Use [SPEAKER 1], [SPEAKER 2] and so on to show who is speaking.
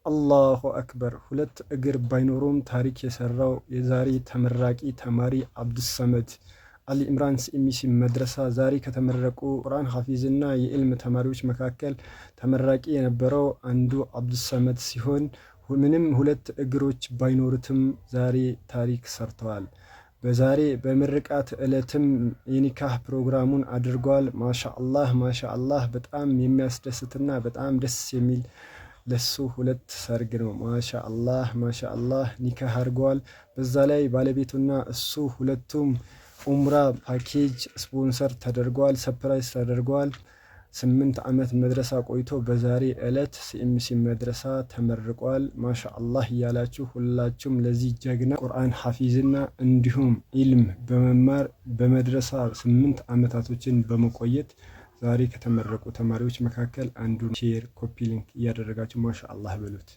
[SPEAKER 1] አላሁ አክበር። ሁለት እግር ባይኖሩም ታሪክ የሰራው የዛሬ ተመራቂ ተማሪ አብዱሰመድ አሊ ኢምራን ሲኤምሲ መድረሳ ዛሬ ከተመረቁ ቁርአን ሐፊዝና የዕልም ተማሪዎች መካከል ተመራቂ የነበረው አንዱ አብዱሰመድ ሲሆን ምንም ሁለት እግሮች ባይኖሩትም ዛሬ ታሪክ ሰርተዋል። በዛሬ በምርቃት ዕለትም የኒካህ ፕሮግራሙን አድርጓል። ማሻአላህ ማሻአላህ። በጣም የሚያስደስትና በጣም ደስ የሚል ለሱ ሁለት ሰርግ ነው። ማሻአላህ ማሻአላህ ኒካህ አድርገዋል። በዛ ላይ ባለቤቱና እሱ ሁለቱም ኡምራ ፓኬጅ ስፖንሰር ተደርጓል፣ ሰርፕራይዝ ተደርጓል። 8 ዓመት መድረሳ ቆይቶ በዛሬ ዕለት ሲኤምሲ መድረሳ ተመርቋል። ማሻአላህ እያላችሁ ሁላችሁም ለዚህ ጀግና ቁርአን ሐፊዝና እንዲሁም ኢልም በመማር በመድረሳ 8 ዓመታቶችን በመቆየት ዛሬ ከተመረቁ ተማሪዎች መካከል አንዱን ሼር ኮፒ ሊንክ እያደረጋችሁ ማሻአላህ በሉት።